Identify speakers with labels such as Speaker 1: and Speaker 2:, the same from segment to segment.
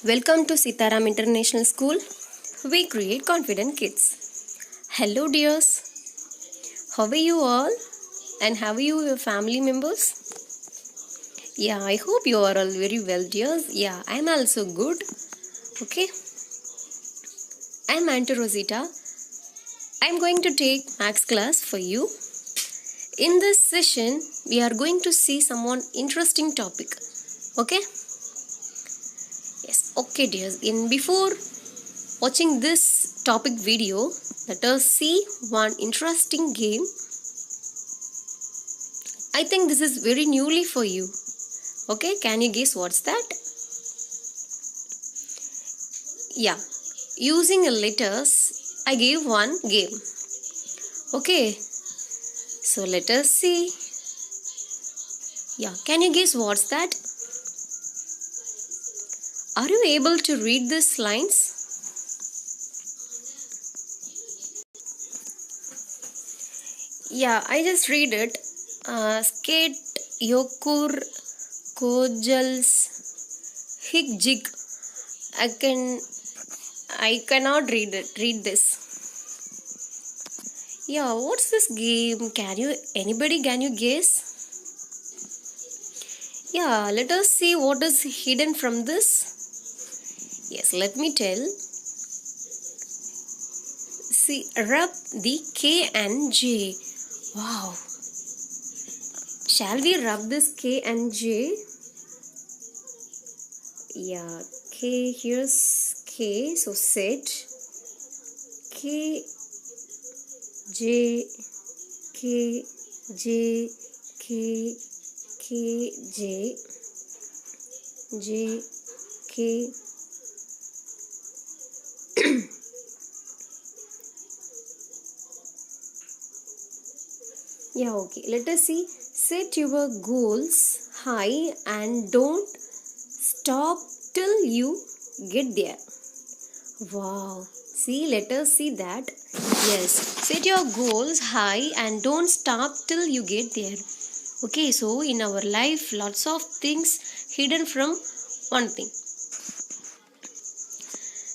Speaker 1: Welcome to Sitaram International School. We create confident kids. Hello dears. How are you all? And how are you, your family members? Yeah, I hope you are all very well, dears. Yeah, I'm also good. Okay. I'm Auntie Rosita. I'm going to take maths class for you. In this session, we are going to see someone interesting topic. Okay? Yes, okay dears. Before watching this topic video, let us see one interesting game. I think this is very newly for you. Okay, can you guess what's that? Yeah, using letters, I gave one game. Okay, so let us see. Yeah, can you guess what's that? Are you able to read these lines? Yeah, I just read it. Skate, yokur, kojals, higjig. I cannot read it. Read this. Yeah, what's this game? Anybody can you guess? Yeah, let us see what is hidden from this. Yes, let me tell. See, rub the K and J. Wow. Shall we rub this K and J? Yeah, K, here's K, so set. K, J, K, J, K, K, J, J, K. Yeah, okay. Let us see. Set your goals high and don't stop till you get there. Wow. See, let us see that. Yes. Set your goals high and don't stop till you get there. Okay, so in our life, lots of things hidden from one thing.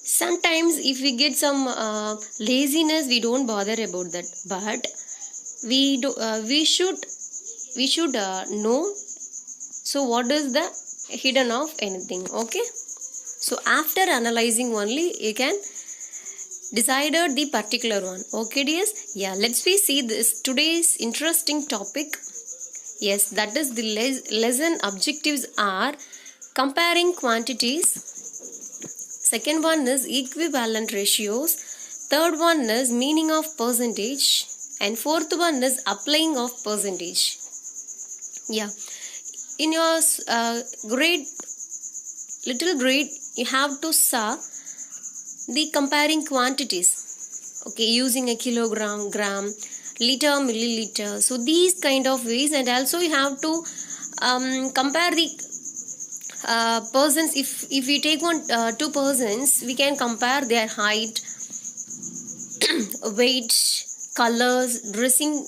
Speaker 1: Sometimes if we get some laziness, we don't bother about that. But we should know. So what is the hidden of anything? Okay. So after analyzing only, you can decide the particular one. Okay, dears. Yeah, let's see this today's interesting topic. Yes, that is the lesson objectives are comparing quantities. Second one is equivalent ratios. Third one is meaning of percentage. And fourth one is applying of percentage. Yeah. In your little grade, you have to saw the comparing quantities. Okay, using a kilogram, gram, liter, milliliter. So these kind of ways, and also you have to compare the persons. If we take two persons, we can compare their height, weight, colors, dressing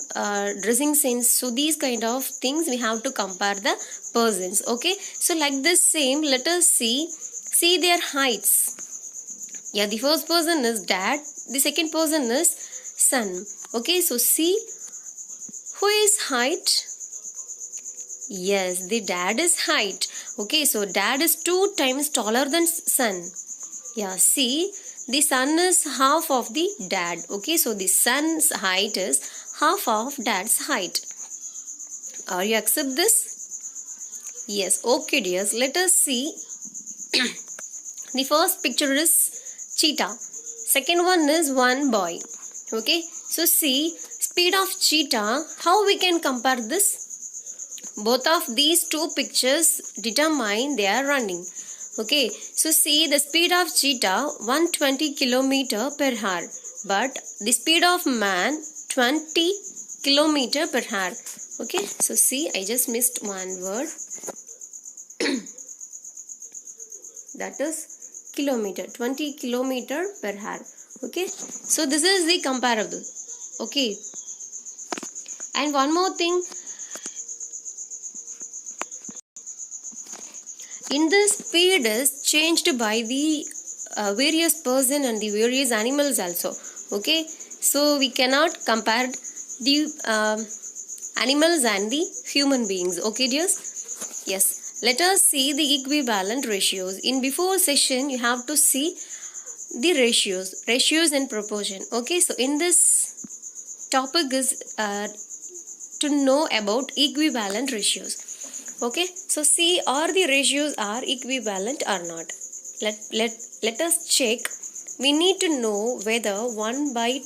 Speaker 1: sense. So these kind of things we have to compare the persons. Okay, so like this same, let us see their heights. Yeah, the first person is dad, the second person is son. Okay, so see who is height. Yes, the dad is height. Okay, so dad is 2 times taller than son. Yeah, see, the son is half of the dad. Okay, so the son's height is half of dad's height. Are you accept this? Yes, okay dears. Let us see. The first picture is cheetah. Second one is one boy. Okay, so see, speed of cheetah. How we can compare this? Both of these two pictures determine their running. Okay, so see the speed of cheetah 120 km per hour, but the speed of man 20 km per hour. Okay, so see, I just missed one word. That is kilometer, 20 km per hour. Okay, so this is the comparable. Okay, and one more thing. In the speed is changed by the various person and the various animals also. Okay, so we cannot compare the animals and the human beings. Okay dears, yes, let us see the equivalent ratios. In before session you have to see the ratios and proportion. Okay, so in this topic is to know about equivalent ratios. Okay, so see, are the ratios are equivalent or not. Let us check. We need to know whether 1 by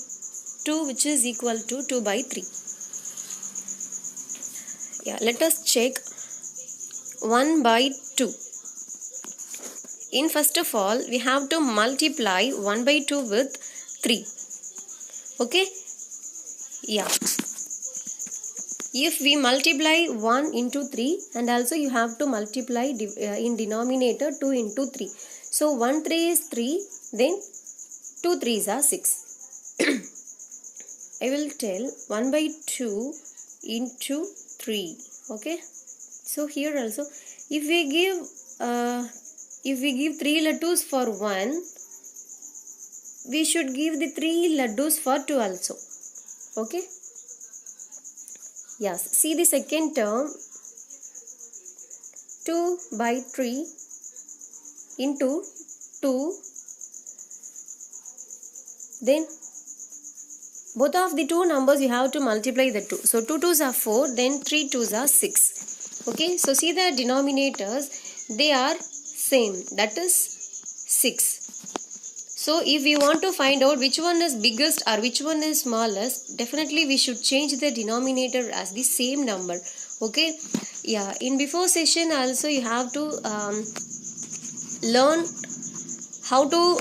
Speaker 1: 2 which is equal to 2 by 3. Yeah, let us check 1 by 2. In first of all, we have to multiply 1 by 2 with 3. Okay, yeah. If we multiply 1 into 3, and also you have to multiply in denominator 2 into 3. So 1 3 is 3, then 2 3s are 6. I will tell 1 by 2 into 3. Okay. So here also, if we give 3 laddus for 1, we should give the 3 laddus for 2 also. Okay. Yes, see the second term, 2 by 3 into 2, then both of the two numbers you have to multiply the 2. So 2 2s are 4, then 3 2s are 6. Okay, so see the denominators, they are same, that is 6. So if we want to find out which one is biggest or which one is smallest, definitely we should change the denominator as the same number. Okay, yeah, in before session also you have to learn how to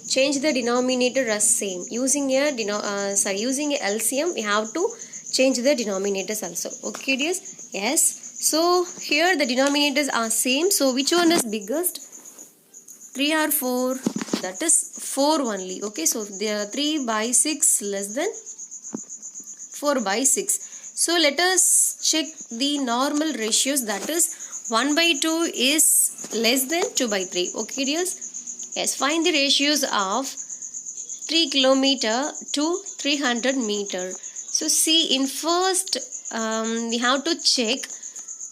Speaker 1: change the denominator as same. Using a LCM, we have to change the denominators also. Okay dears, yes. So here the denominators are same. So which one is biggest? 3 or 4? That is 4 only. Okay, so the 3 by 6 less than 4 by 6. So let us check the normal ratios, that is 1 by 2 is less than 2 by 3. Okay dears, yes, find the ratios of 3 kilometer to 300 meter. So see, in first we have to check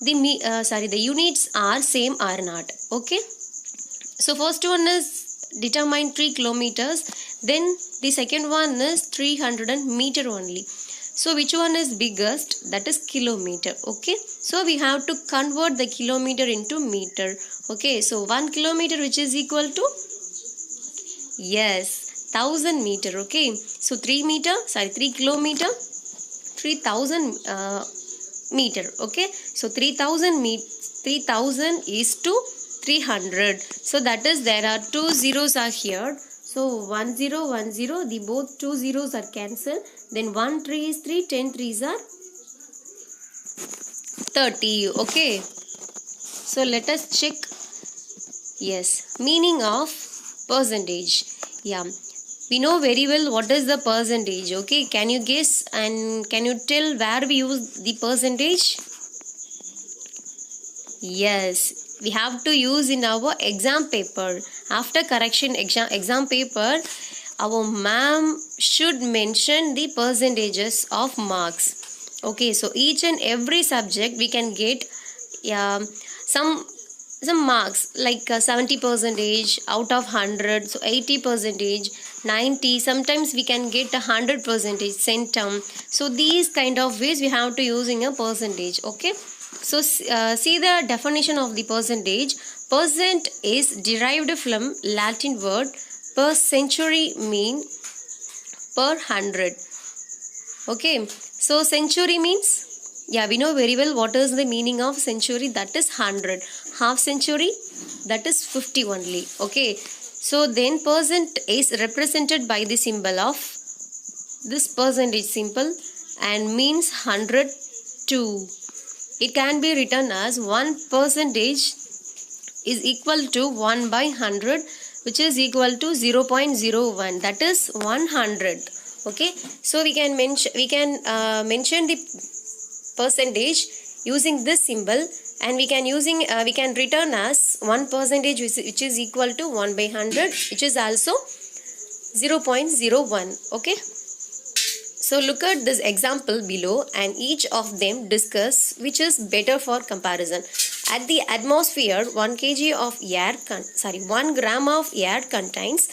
Speaker 1: the units are same or not. Okay, so first one is determine 3 kilometers, then the second one is 300 meter only. So which one is biggest? That is kilometer. Okay, so we have to convert the kilometer into meter. Okay, so 1 kilometer which is equal to, yes, 1000 meter. Okay, so 3 kilometer 3000 meter. Okay, so 3000 is to 300. So that is, there are 2 zeros are here. So 1 0 1 0, the both 2 zeros are cancelled. Then 1 3 is 3, 10 3s are 30. Okay, so let us check. Yes, meaning of percentage. Yeah, we know very well what is the percentage. Okay, can you guess and can you tell where we use the percentage? Yes, we have to use in our exam paper. After correction exam paper, our ma'am should mention the percentages of marks. Okay, so each and every subject we can get some marks like 70% out of 100, so 80%, 90, sometimes we can get 100% centum. So these kind of ways we have to using a percentage. Okay, so see the definition of the percentage. Percent is derived from Latin word per century, mean per 100. Okay, so century means, yeah, we know very well what is the meaning of century, that is 100. Half century, that is 50 only. Okay, so then percent is represented by the symbol of this percentage symbol and means 102. It can be written as 1% is equal to 1 by 100, which is equal to 0.01, that is 100. Okay, so we can mention the percentage using this symbol and we can return as 1% which is equal to 1 by 100, which is also 0.01. Okay, so look at this example below and each of them discuss which is better for comparison. At the atmosphere, 1 kg of air 1 gram of air contains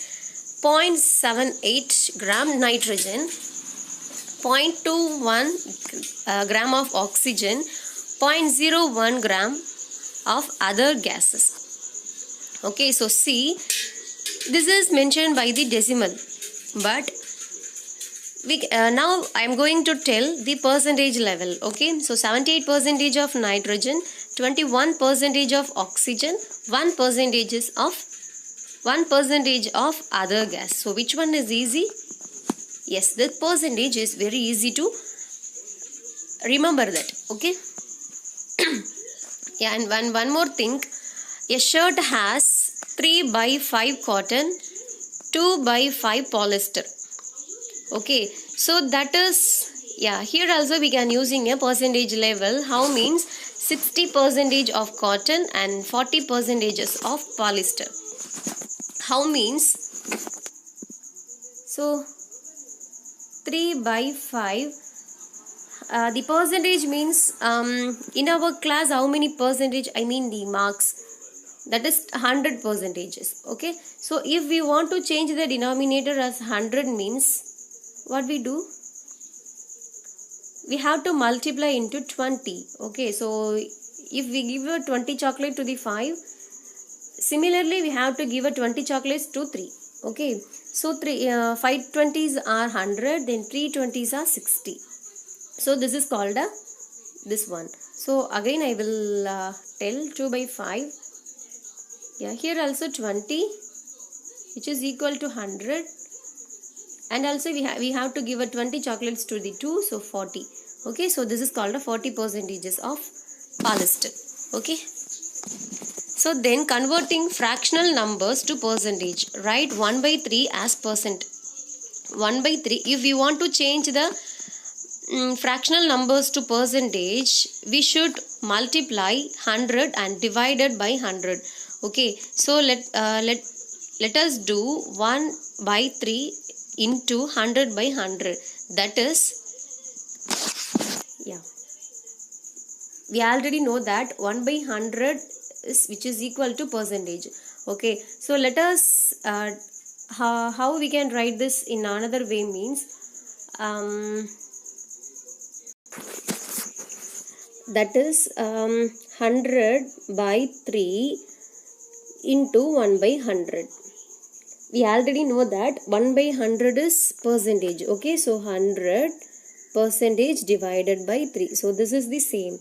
Speaker 1: 0.78 gram nitrogen, 0.21 gram of oxygen, 0.01 gram of other gases. Okay, so see, this is mentioned by the decimal, but now I am going to tell the percentage level. Okay, so 78% of nitrogen, 21% of oxygen, 1% of other gas. So which one is easy? Yes, the percentage is very easy to remember that. Okay. Yeah, and one more thing, a shirt has 3 by 5 cotton, 2 by 5 polyester. Okay, so that is, yeah, here also we can using a percentage level. How means 60% of cotton and 40% of polyester. How means, so 3 by 5, the percentage means in our class how many percentage, I mean the marks, that is 100 percentages. Okay, so if we want to change the denominator as 100 means what we do, we have to multiply into 20. Okay, so if we give a 20 chocolate to the 5, similarly we have to give a 20 chocolates to 3. Okay, so 5 20s are 100, then 3 20s are 60. So this is called this one. So again I will tell 2 by 5. Yeah, here also 20, which is equal to 100, and also we have to give a 20 chocolates to the 2, so 40. Okay, so this is called a 40% of polyester. Okay, so then converting fractional numbers to percentage, write 1 by 3 as percent. 1 by 3, if we want to change the fractional numbers to percentage, we should multiply 100 and divide it by 100. Okay, so let us do 1 by 3 into 100 by 100. That is, yeah, we already know that 1 by 100 is which is equal to percentage. Okay, so let us how we can write this in another way means that is 100 by 3 into 1 by 100. We already know that 1 by 100 is percentage. Okay, so 100 percentage divided by 3. So this is the same.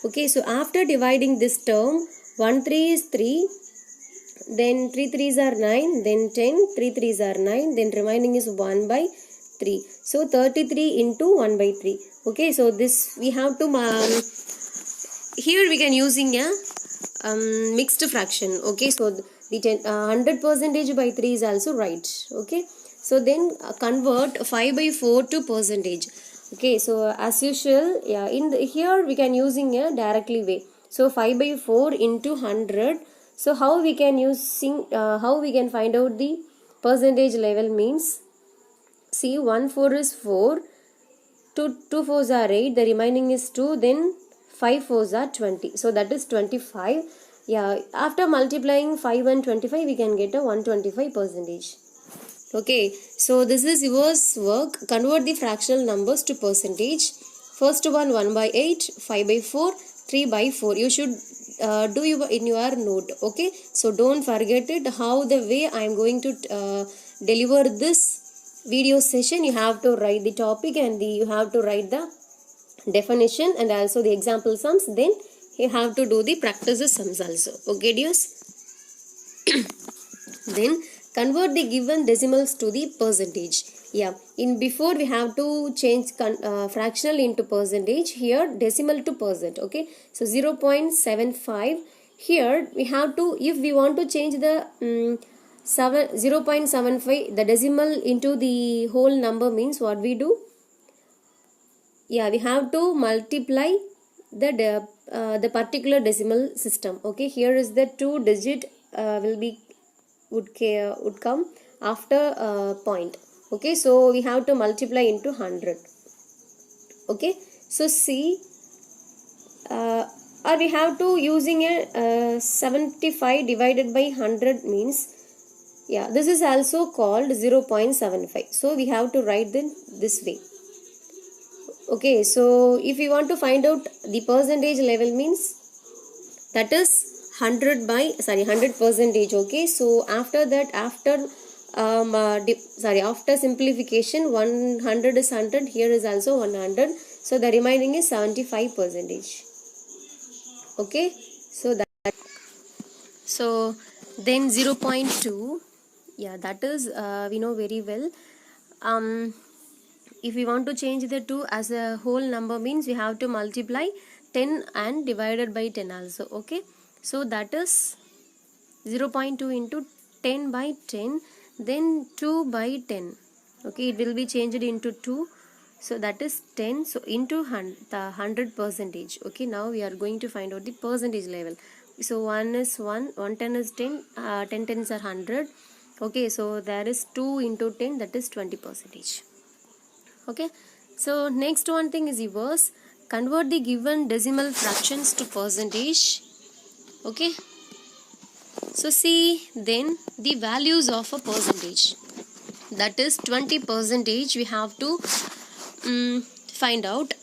Speaker 1: Okay, so after dividing this term, 1 3 is 3, then 3 3s are 9, then 10, 3 3s are 9, then remaining is 1 by 3. So 33 into 1 by 3. Okay, so this we have to here we can using a mixed fraction. Okay, so the 100% by 3 is also right. Okay, so then convert 5 by 4 to percentage. Okay, so as usual, yeah, here we can using a directly way. So 5 by 4 into 100. So how we can how we can find out the percentage level means, see, 1 4 is 4, 2 4s are 8, the remaining is 2, then 5 4s are 20. So that is 25. Yeah, after multiplying 5 and 25, we can get a 125%. Okay, so this is yours work. Convert the fractional numbers to percentage. First one 1 by 8, 5 by 4, 3 by 4. You should do in your note. Okay, so don't forget it. How the way I am going to deliver this video session, you have to write the topic and you have to write the definition and also the example sums. Then you have to do the practice sums also. Okay, dears. Then convert the given decimals to the percentage. Yeah, in before we have to change fractional into percentage. Here decimal to percent. Okay, so 0.75. Here we have to, if we want to change the 0.75 the decimal into the whole number means what we do? Yeah, we have to multiply the the particular decimal system. Okay, here is the 2 digit would come after point. Okay, so we have to multiply into 100. Okay, so see, or we have to using a 75 divided by 100 means, yeah, this is also called 0.75. So we have to write them this way. Okay, so if you want to find out the percentage level means, that is 100 percentage. Okay, so after that, after after simplification, 100 is 100, here is also 100, so the remaining is 75 percentage. Okay, so then 0.2, yeah, that is we know very well. If we want to change the 2 as a whole number means, we have to multiply 10 and divided by 10 also. Okay, so that is 0.2 into 10 by 10, then 2 by 10. Okay, it will be changed into 2, so that is 10, so into the 100 percentage. Okay, now we are going to find out the percentage level. So 1 is 1, 110 is 10, 10 tens are 100. Okay, so there is 2 into 10, that is 20 percentage. Okay, so next one thing is reverse. Convert the given decimal fractions to percentage. Okay, so see, then the values of a percentage, that is 20 percentage, we have to find out.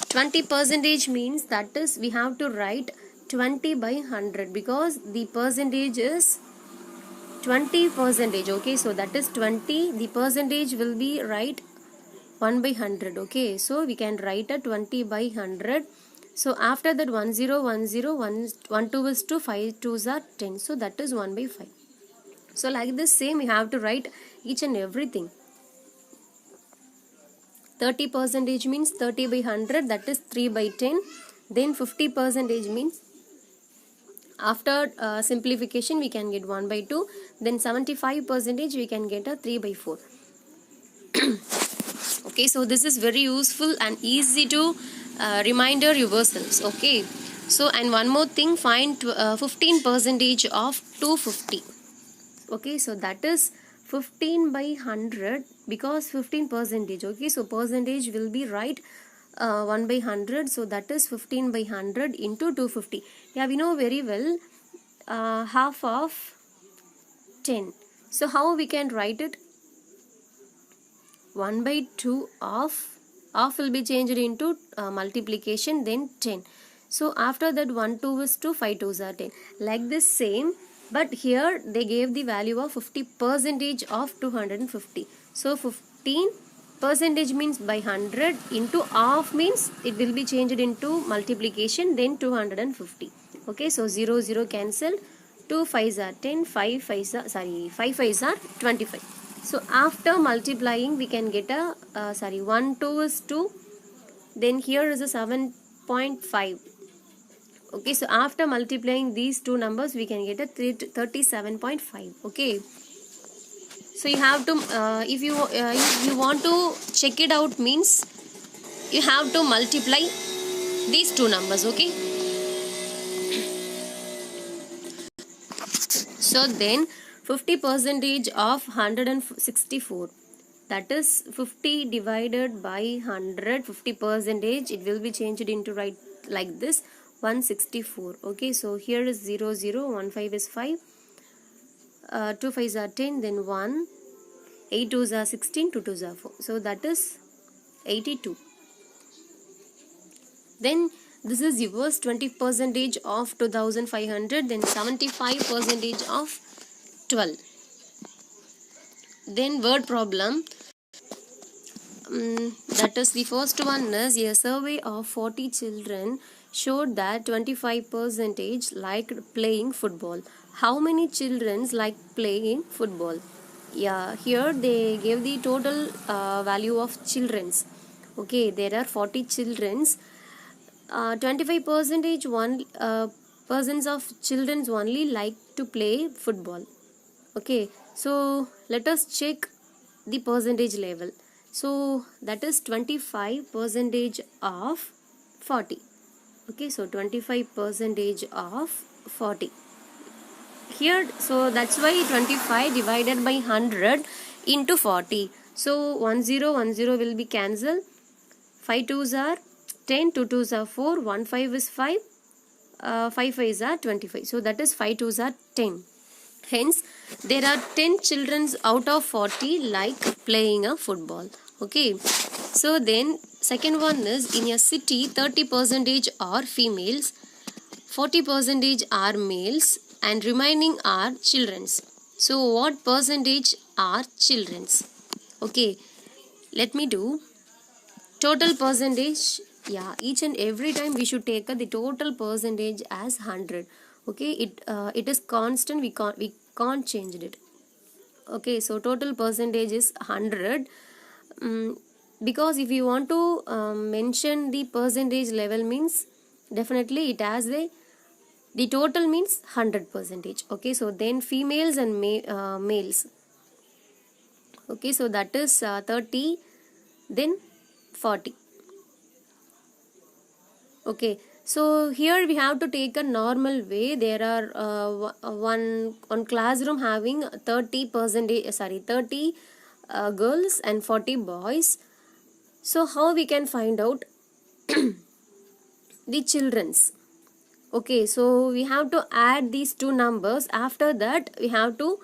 Speaker 1: 20 percentage means, that is we have to write 20 by 100 because the percentage is 20 percentage. Okay, so that is 20, the percentage will be right 1 by 100. Okay, so we can write a 20 by 100. So after that 10 10 1 2 is 2, 5 2s are 10, so that is 1 by 5. So like this same we have to write each and everything. 30 percentage means 30 by 100, that is 3 by 10. Then 50 percentage means, after simplification we can get 1 by 2. Then 75 percentage we can get a 3 by 4. Okay, so this is very useful and easy to reminder yourselves. Okay, so and one more thing, find 15 percentage of 250. Okay, so that is 15 by 100 because 15 percentage. Okay, so percentage will be right 1 by 100, so that is 15 by 100 into 250. Yeah, we know very well half of 10. So how we can write it? 1 by 2 of will be changed into multiplication, then 10. So after that 1 2 is 2, 5 2s are 10. Like this same, but here they gave the value of 50 percentage of 250. So 15 percentage means by 100 into half means it will be changed into multiplication, then 250. Okay, so 0 0 cancel, 2 5s are 10, 5 5s are 25. So after multiplying we can get a 1 2 is 2, then here is a 7.5. Okay, so after multiplying these two numbers we can get a 37.5. Okay, so you have to if you want to check it out means, you have to multiply these two numbers. Okay, so then 50 percentage of 164, that is 50 divided by 100, 50 percentage, it will be changed into right like this 164. Okay, so here is 0 0, 1 5 is 5, 2 5s are 10, then 1, 8 2s are 16, 2 2s are 4, so that is 82. Then this is yours, 20 percentage of 2500, then 75 percentage of 12. Then word problem, that is the first one is, a survey of 40 children showed that 25 percentage liked playing football. How many children like playing football? Yeah, here they gave the total value of children's. Okay, there are 40 children's. 25 percentage persons of children's only like to play football. Okay, so let us check the percentage level. So that is 25 percentage of 40. Okay, so 25% of 40 here. So that's why 25 divided by 100 into 40. So 10 will be cancelled. 5 2s are 10, 2 2s are 4, 1 5 is 5, 5 5s are 25. So that is 5 2s are 10. Hence, there are 10 children out of 40 like playing a football. Okay. So then, second one is in a city, 30% are females, 40% are males, and remaining are children's. So, what percentage are children's? Okay. Let me do total percentage. Yeah, each and every time we should take the total percentage as 100. Okay, it is constant. We can't change it. Okay, so total percentage is 100. Because if you want to mention the percentage level, means definitely it has the total means 100%. Okay, so then females and males. Okay, so that is 30, then 40. Okay, so here we have to take a normal way. There are one classroom having 30 girls and 40 boys. So how we can find out the children's? Okay, so we have to add these two numbers. After that, we have to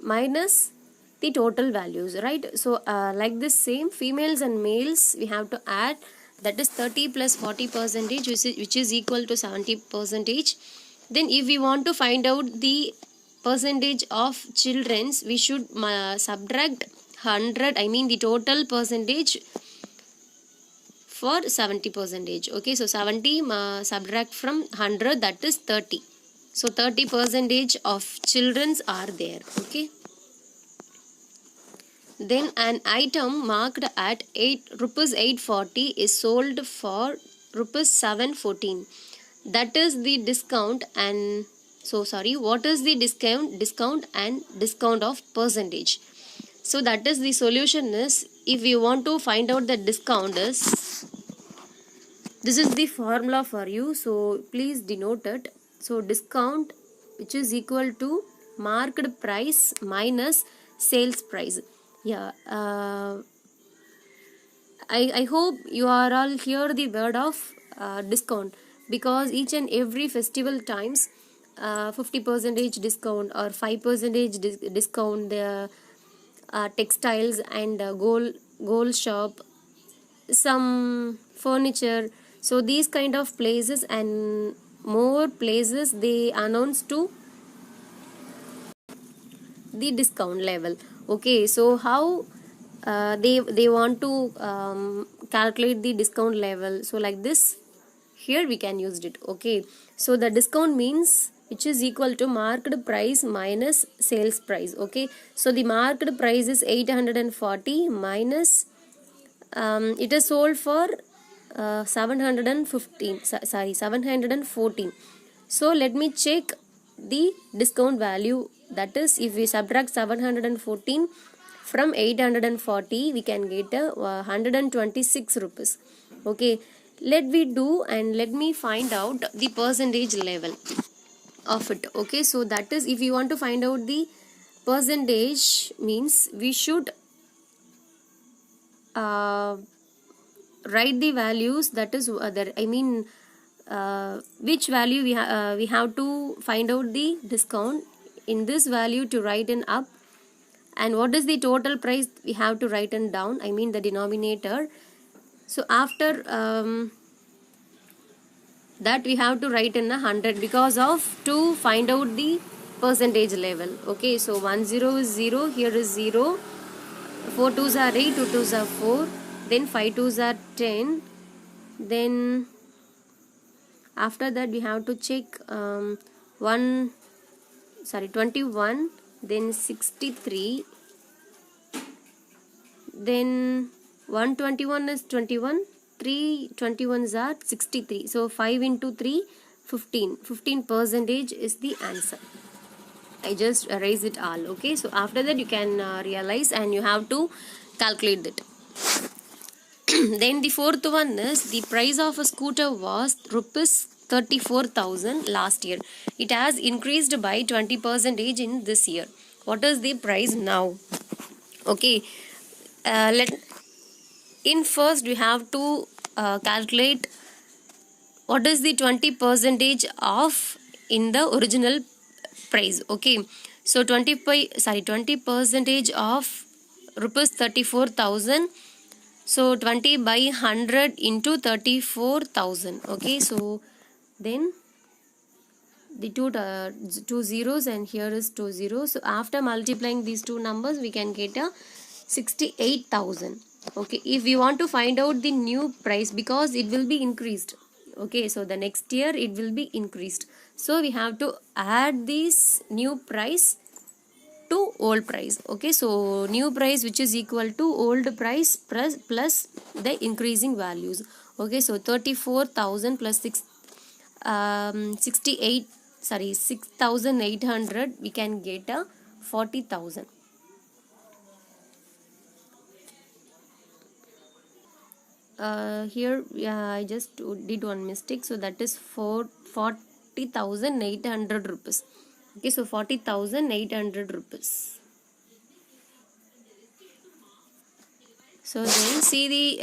Speaker 1: minus the total values, right? So like this same, females and males we have to add. That is 30 plus 40%, which is equal to 70%. Then if we want to find out the percentage of children's, we should subtract 100, I mean the total percentage for 70%. Okay, so 70 subtract from 100, that is 30. So 30% of children's are there. Okay. Then an item marked at rupees 840 is sold for rupees 714. That is the discount and what is the discount and discount of percentage? So that is the solution is, if you want to find out the discount is, this is the formula for you. So please denote it. So discount, which is equal to marked price minus sales price. Yeah, I hope you are all hear the word of discount, because each and every festival times 50% discount or 5% discount, the textiles and gold shop, some furniture. So these kind of places and more places, they announce to the discount level. Okay, so how they want to calculate the discount level? So like this, here we can use it. Okay, so the discount means which is equal to marked price minus sales price. Okay, so the marked price is 840 minus it is sold for 714. So let me check the discount value. That is, if we subtract 714 from 840, we can get 126 rupees. Okay, let me do and let me find out the percentage level of it. Okay, so that is, if you want to find out the percentage, means we should write the values. That is which value we have to find out the discount. In this value to write in up, and what is the total price we have to write in down, I mean the denominator. So after that we have to write in 100, because of to find out the percentage level. Okay, so 10 is 0, here is 0, 4 2s are 8, 2 2s are 4, then 5 2s are 10. Then after that we have to check 21, then 63, then 121 is 21, 3 21s are 63. So 5 into 3, 15% is the answer. I just erase it all. Okay, so after that you can realize and you have to calculate it. Then the fourth one is the price of a scooter was rupees 34,000 last year. It has increased by 20% in this year. What is the price now? Okay, let in first we have to calculate what is the 20% off in the original price. Okay, so 20% of rupees 34,000. So 20 by 100 into 34,000. Okay, so then the two zeros, and here is two zeros. So after multiplying these two numbers, we can get a 68,000. Okay, if we want to find out the new price, because it will be increased. Okay, so the next year it will be increased. So we have to add this new price to old price. Okay, so new price which is equal to old price plus the increasing values. Okay, so 34,000 plus 6,800, we can get a 40,000. Here I just did one mistake, so that is 40,800 rupees. Okay, so 40,800 rupees. So then see the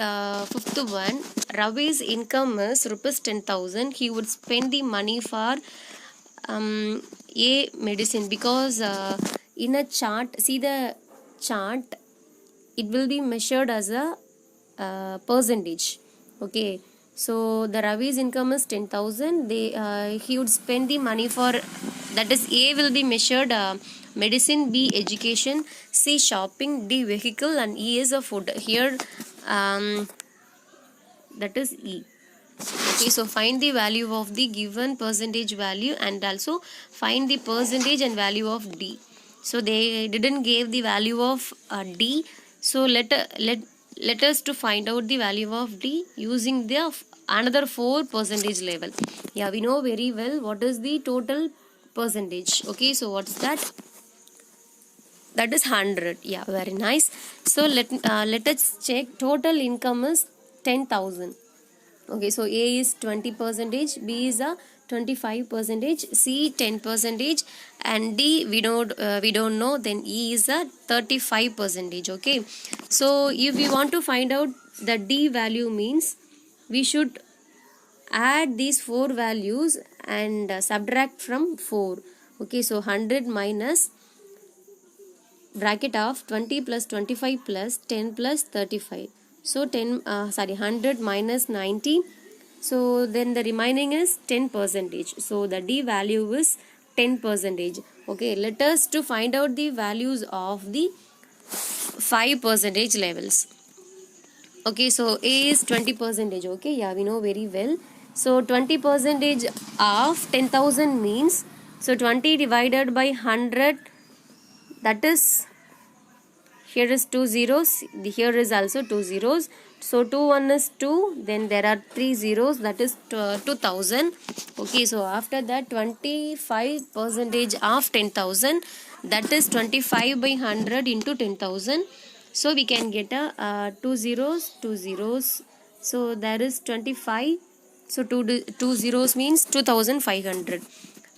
Speaker 1: fifth one. Ravi's income is rupees 10,000. He would spend the money for a medicine, because in a chart, see the chart, it will be measured as a percentage. Okay, so the Ravi's income is 10,000. He would spend the money for, that is A will be measured medicine, B education, C shopping, D vehicle, and E is a food. Here that is E. Okay, so find the value of the given percentage value and also find the percentage and value of D. So they didn't give the value of D. So let us to find out the value of D using the another 4% level. Yeah, we know very well what is the total percentage. Okay, so what's that? That is 100. Yeah, very nice. So let us check. Total income is 10,000. Okay, so A is 20%, B is a 25%, C 10%, and D we don't know. Then E is a 35%. Okay, so if we want to find out the D value, means we should add these four values and subtract from 4. Okay, so 100 minus bracket of 20 plus 25 plus 10 plus 35. So 100 minus 90. So then the remaining is 10%. So the D value is 10%. Okay, let us to find out the values of the 5% levels. Okay, so A is 20%. Okay, yeah, we know very well. So 20% of 10,000 means, so 20 divided by 100, that is, here is 2 zeros, here is also 2 zeros. So 2 1 is 2, then there are 3 zeros, that is 2,000. Okay, so after that 25% of 10,000, that is 25 by 100 into 10,000. So we can get a 2 zeros, 2 zeros. So there is 25. So 2 zeros means 2,500.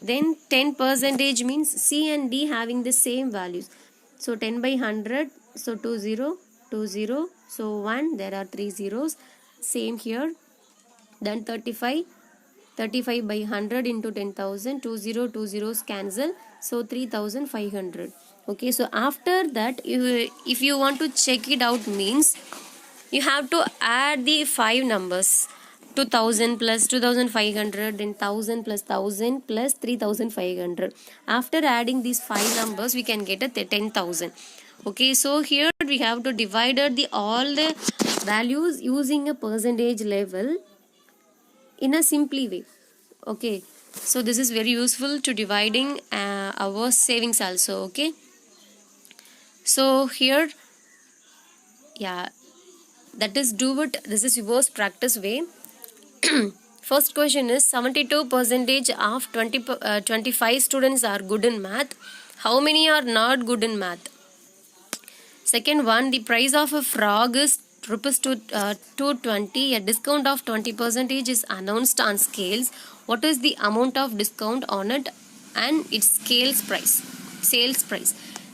Speaker 1: Then 10% means C and D having the same values. So 10 by 100. So 2 0, 2 0. So 1, there are 3 zeros. Same here. Then 35. 35 by 100 into 10,000. 2 0, 2 zeros cancel. So 3,500. Okay, so after that, if you want to check it out, means you have to add the 5 numbers. 2,000 plus 2,500, then 1,000 plus 1,000 plus 3,500. After adding these 5 numbers, we can get a 10,000. Okay, so here we have to divide all the values using a percentage level in a simply way. Okay, so this is very useful to dividing our savings also. Okay, so here, yeah, that is do it. This is reverse practice way. First question is 72% of 25 students are good in math. How many are not good in math? Second one, the price of a frog is rupees to 220, a discount of 20% is announced on scales. What is the amount of discount on it and its sales price?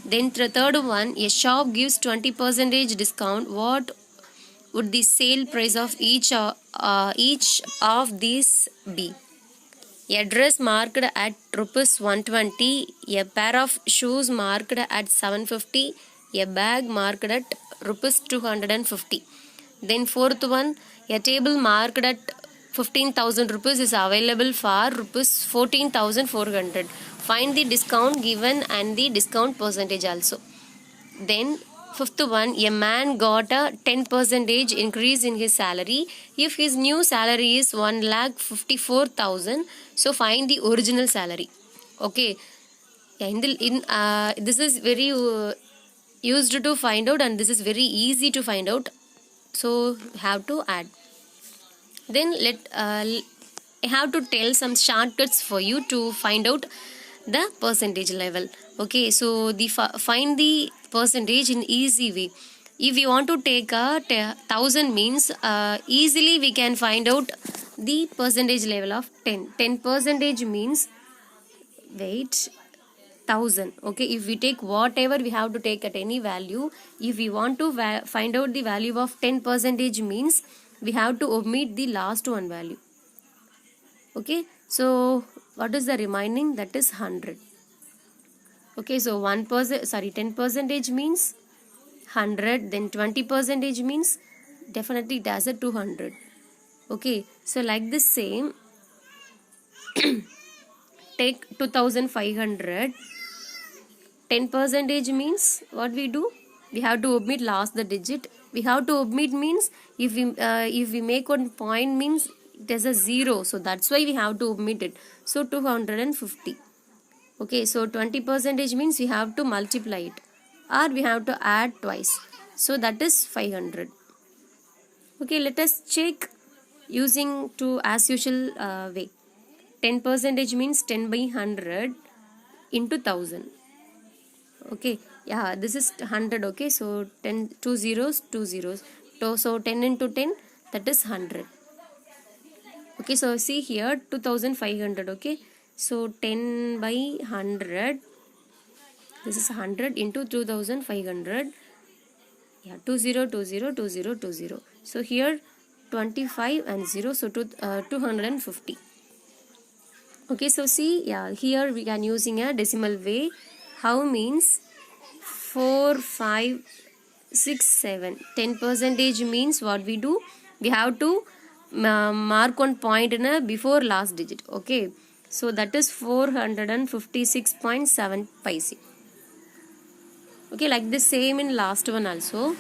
Speaker 1: Then the third one, a shop gives 20% discount. What would the sale price of each of these be? A dress marked at rupees 120, a pair of shoes marked at 750, a bag marked at rupees 250. Then fourth one, a table marked at 15,000 rupees is available for rupees 14,400. Find the discount given and the discount percentage also. Then fifth one, a man got a 10% increase in his salary. If his new salary is 1,54,000, so find the original salary. Okay, this is very used to find out, and this is very easy to find out. So have to add. Then I have to tell some shortcuts for you to find out the percentage level. Okay, so find the percentage in easy way. If you want to take a 1000 means, easily we can find out the percentage level of 10. 10% means, wait, 1000. Okay, if we take whatever we have to take at any value, if we want to find out the value of 10% means we have to omit the last one value. Okay, so what is the remaining? That is 100. Okay, so 10% means 100. Then 20% means definitely it has a 200. Okay, so like the same, take 2500. 10% means what we do? We have to omit last the digit. We have to omit means if we make one point means it has a 0, so that's why we have to omit it. So 250. Okay, so 20% means we have to multiply it, or we have to add twice, so that is 500. Okay, let us check using to as usual way. 10% means 10 by 100 into 1000. Okay, yeah, this is 100. Okay, so 10, 2 zeros, 2 zeros, so 10 into 10, that is 100. Okay, so see here 2500. Okay, so 10 by 100, this is 100 into 2500. Yeah, 20, 20, 20, 20. So here 25 and 0, so 250. Okay, so see, yeah, here we are using a decimal way. How means 4, 5, 6, 7. 10% means what we do? We have to mark one point in a before last digit. Okay, so that is 456.7 paise. Okay, like the same in last one also.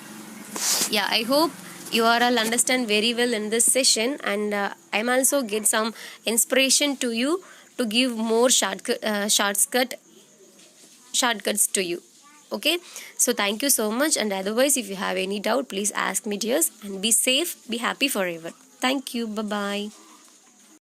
Speaker 1: Yeah, I hope you all understand very well in this session, and I'm also get some inspiration to you to give more shortcuts to you. Okay, so thank you so much, and otherwise if you have any doubt, please ask me, dears, and be safe, be happy forever. Thank you. Bye bye.